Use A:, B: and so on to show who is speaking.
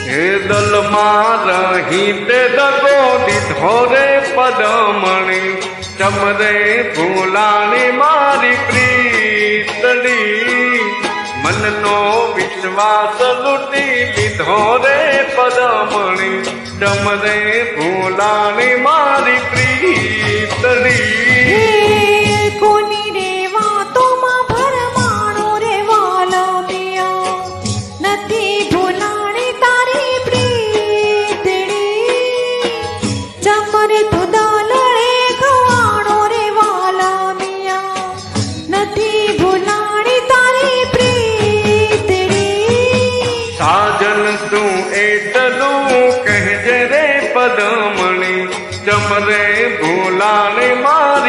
A: हे दल रही ते दगो दीधो रे पदमणी चमरे भूलानी मारी प्रीतड़ी मन नो विश्वास लूटी लीधो रे पदमणी चमरे भूलानी मारी प्रीतड़ी
B: कोनी रे वातो मां भरमाणो रे वाला मिया नथी भूलाणी तारी प्रीतड़ी चमरे तुदा लड़े खवाणो रे वाला मिया नथी भूलाणी तारी प्रीतड़ी
A: साजन तू एटलू कहजे रे पदमणी चमरे भूलानी मारी